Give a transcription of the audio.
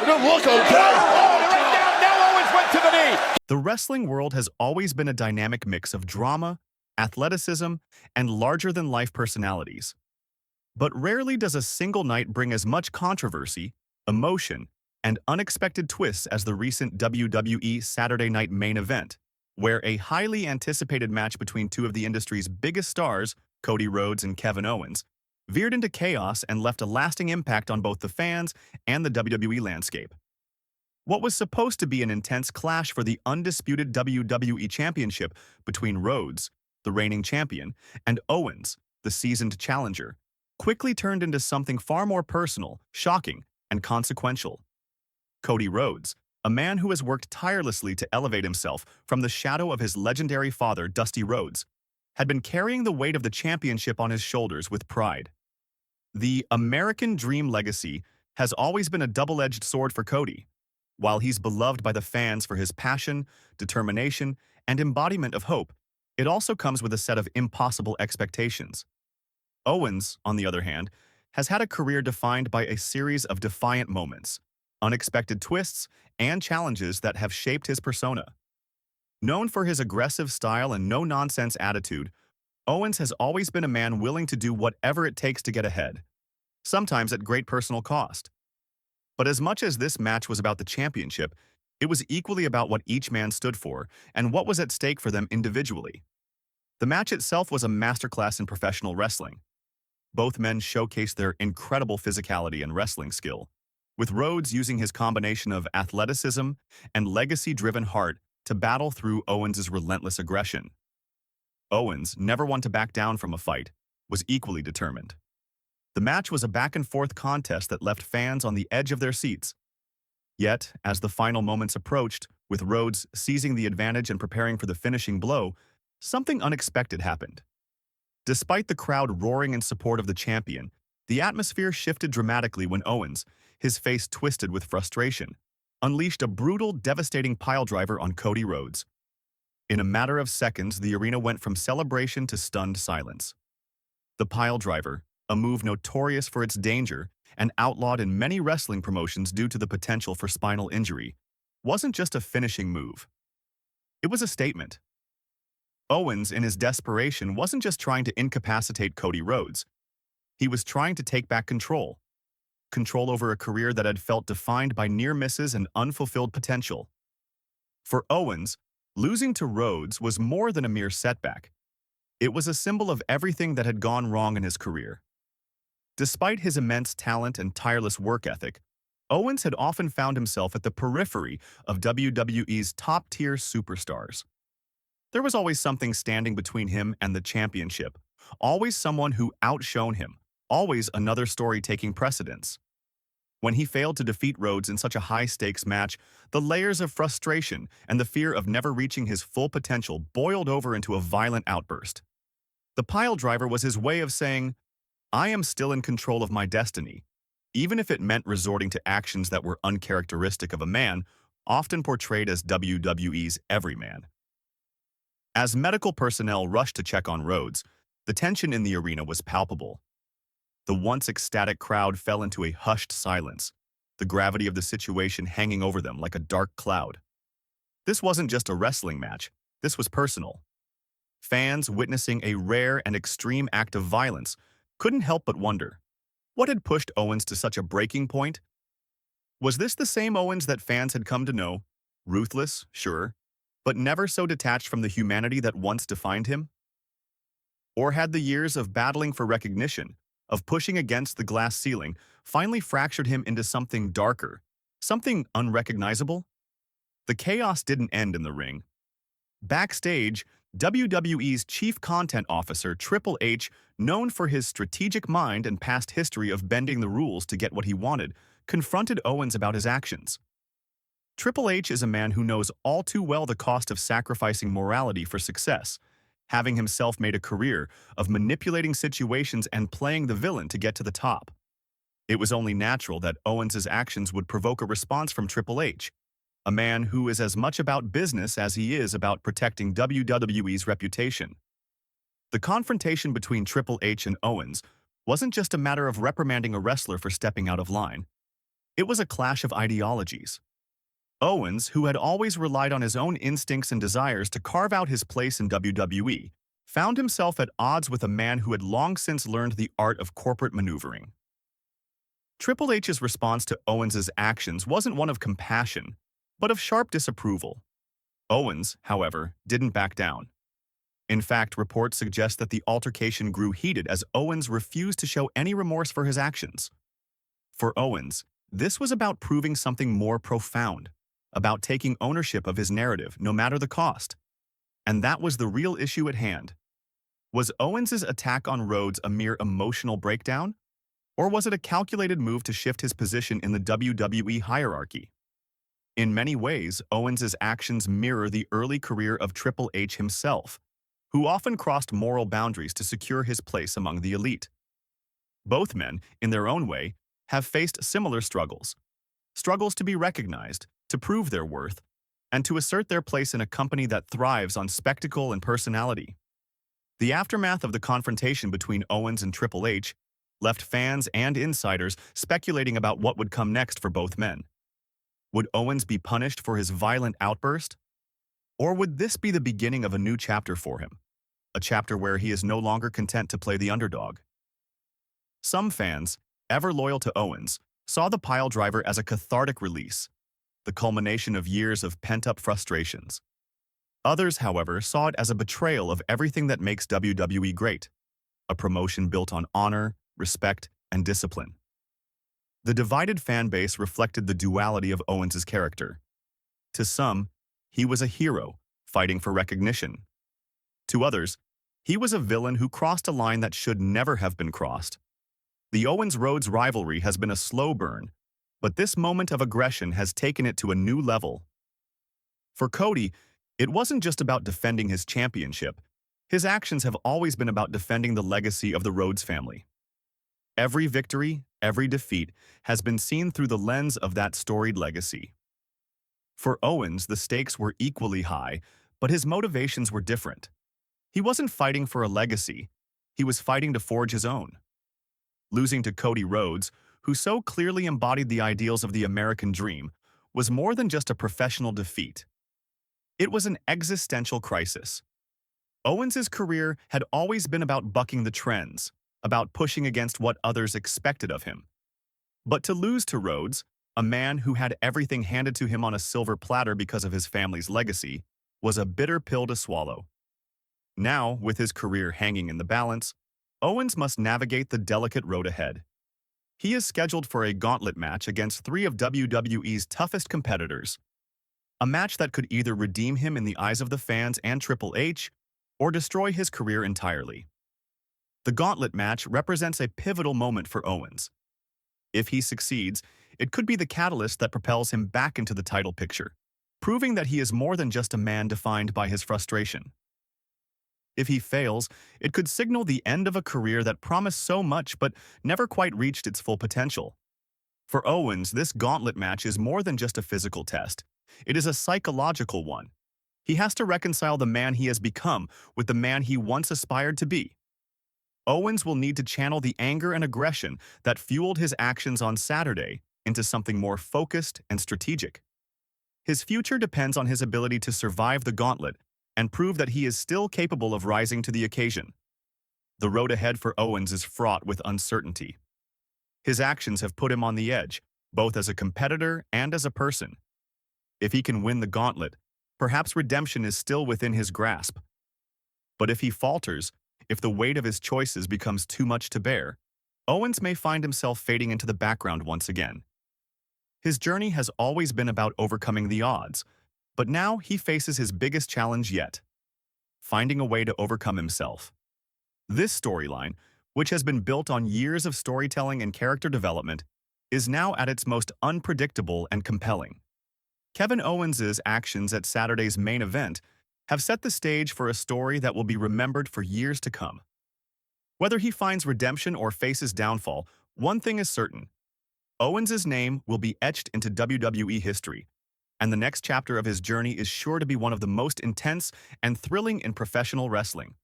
It look okay. Oh, right down. Now Owens went to the knee. The wrestling world has always been a dynamic mix of drama, athleticism, and larger-than-life personalities. But rarely does a single night bring as much controversy, emotion, and unexpected twists as the recent WWE Saturday Night Main Event, where a highly anticipated match between two of the industry's biggest stars, Cody Rhodes and Kevin Owens, veered into chaos and left a lasting impact on both the fans and the WWE landscape. What was supposed to be an intense clash for the undisputed WWE Championship between Rhodes, the reigning champion, and Owens, the seasoned challenger, quickly turned into something far more personal, shocking, and consequential. Cody Rhodes, a man who has worked tirelessly to elevate himself from the shadow of his legendary father, Dusty Rhodes, had been carrying the weight of the championship on his shoulders with pride. The American Dream legacy has always been a double-edged sword for Cody. While he's beloved by the fans for his passion, determination, and embodiment of hope, it also comes with a set of impossible expectations. Owens, on the other hand, has had a career defined by a series of defiant moments, unexpected twists, and challenges that have shaped his persona. Known for his aggressive style and no-nonsense attitude, Owens has always been a man willing to do whatever it takes to get ahead, sometimes at great personal cost. But as much as this match was about the championship, it was equally about what each man stood for and what was at stake for them individually. The match itself was a masterclass in professional wrestling. Both men showcased their incredible physicality and wrestling skill, with Rhodes using his combination of athleticism and legacy-driven heart to battle through Owens' relentless aggression. Owens, never one to back down from a fight, was equally determined. The match was a back-and-forth contest that left fans on the edge of their seats. Yet, as the final moments approached, with Rhodes seizing the advantage and preparing for the finishing blow, something unexpected happened. Despite the crowd roaring in support of the champion, the atmosphere shifted dramatically when Owens, his face twisted with frustration, unleashed a brutal, devastating piledriver on Cody Rhodes. In a matter of seconds, the arena went from celebration to stunned silence. The piledriver, a move notorious for its danger and outlawed in many wrestling promotions due to the potential for spinal injury, wasn't just a finishing move. It was a statement. Owens, in his desperation, wasn't just trying to incapacitate Cody Rhodes. He was trying to take back control over a career that had felt defined by near misses and unfulfilled potential. For Owens, losing to Rhodes was more than a mere setback. It was a symbol of everything that had gone wrong in his career. Despite his immense talent and tireless work ethic, Owens had often found himself at the periphery of WWE's top-tier superstars. There was always something standing between him and the championship, always someone who outshone him, always another story taking precedence. When he failed to defeat Rhodes in such a high-stakes match, the layers of frustration and the fear of never reaching his full potential boiled over into a violent outburst. The piledriver was his way of saying, "I am still in control of my destiny," even if it meant resorting to actions that were uncharacteristic of a man, often portrayed as WWE's everyman. As medical personnel rushed to check on Rhodes, the tension in the arena was palpable. The once ecstatic crowd fell into a hushed silence, the gravity of the situation hanging over them like a dark cloud. This wasn't just a wrestling match, this was personal. Fans witnessing a rare and extreme act of violence couldn't help but wonder, what had pushed Owens to such a breaking point? Was this the same Owens that fans had come to know? Ruthless, sure, but never so detached from the humanity that once defined him? Or had the years of battling for recognition, of pushing against the glass ceiling, finally fractured him into something darker, something unrecognizable? The chaos didn't end in the ring. Backstage, WWE's chief content officer, Triple H, known for his strategic mind and past history of bending the rules to get what he wanted, confronted Owens about his actions. Triple H is a man who knows all too well the cost of sacrificing morality for success, having himself made a career of manipulating situations and playing the villain to get to the top. It was only natural that Owens' actions would provoke a response from Triple H, a man who is as much about business as he is about protecting WWE's reputation. The confrontation between Triple H and Owens wasn't just a matter of reprimanding a wrestler for stepping out of line. It was a clash of ideologies. Owens, who had always relied on his own instincts and desires to carve out his place in WWE, found himself at odds with a man who had long since learned the art of corporate maneuvering. Triple H's response to Owens's actions wasn't one of compassion, but of sharp disapproval. Owens, however, didn't back down. In fact, reports suggest that the altercation grew heated as Owens refused to show any remorse for his actions. For Owens, this was about proving something more profound, about taking ownership of his narrative, no matter the cost. And that was the real issue at hand. Was Owens's attack on Rhodes a mere emotional breakdown? Or was it a calculated move to shift his position in the WWE hierarchy? In many ways, Owens's actions mirror the early career of Triple H himself, who often crossed moral boundaries to secure his place among the elite. Both men, in their own way, have faced similar struggles. Struggles to be recognized, to prove their worth, and to assert their place in a company that thrives on spectacle and personality. The aftermath of the confrontation between Owens and Triple H left fans and insiders speculating about what would come next for both men. Would Owens be punished for his violent outburst? Or would this be the beginning of a new chapter for him? A chapter where he is no longer content to play the underdog. Some fans, ever loyal to Owens, saw the piledriver as a cathartic release, the culmination of years of pent-up frustrations. Others, however, saw it as a betrayal of everything that makes WWE great, a promotion built on honor, respect, and discipline. The divided fan base reflected the duality of Owens's character. To some, he was a hero, fighting for recognition. To others, he was a villain who crossed a line that should never have been crossed. The Owens-Rhodes rivalry has been a slow burn, but this moment of aggression has taken it to a new level. For Cody, it wasn't just about defending his championship. His actions have always been about defending the legacy of the Rhodes family. Every victory, every defeat, has been seen through the lens of that storied legacy. For Owens, the stakes were equally high, but his motivations were different. He wasn't fighting for a legacy. He was fighting to forge his own. Losing to Cody Rhodes, who so clearly embodied the ideals of the American dream, was more than just a professional defeat. It was an existential crisis. Owens's career had always been about bucking the trends, about pushing against what others expected of him. But to lose to Rhodes, a man who had everything handed to him on a silver platter because of his family's legacy, was a bitter pill to swallow. Now, with his career hanging in the balance, Owens must navigate the delicate road ahead. He is scheduled for a gauntlet match against three of WWE's toughest competitors, a match that could either redeem him in the eyes of the fans and Triple H, or destroy his career entirely. The gauntlet match represents a pivotal moment for Owens. If he succeeds, it could be the catalyst that propels him back into the title picture, proving that he is more than just a man defined by his frustration. If he fails, it could signal the end of a career that promised so much but never quite reached its full potential. For Owens, this gauntlet match is more than just a physical test. It is a psychological one. He has to reconcile the man he has become with the man he once aspired to be. Owens will need to channel the anger and aggression that fueled his actions on Saturday into something more focused and strategic. His future depends on his ability to survive the gauntlet and prove that he is still capable of rising to the occasion. The road ahead for Owens is fraught with uncertainty. His actions have put him on the edge, both as a competitor and as a person. If he can win the gauntlet, perhaps redemption is still within his grasp. But if he falters, if the weight of his choices becomes too much to bear, Owens may find himself fading into the background once again. His journey has always been about overcoming the odds, but now he faces his biggest challenge yet: finding a way to overcome himself. This storyline, which has been built on years of storytelling and character development, is now at its most unpredictable and compelling. Kevin Owens's actions at Saturday's main event have set the stage for a story that will be remembered for years to come. Whether he finds redemption or faces downfall, one thing is certain: Owens's name will be etched into WWE history, and the next chapter of his journey is sure to be one of the most intense and thrilling in professional wrestling.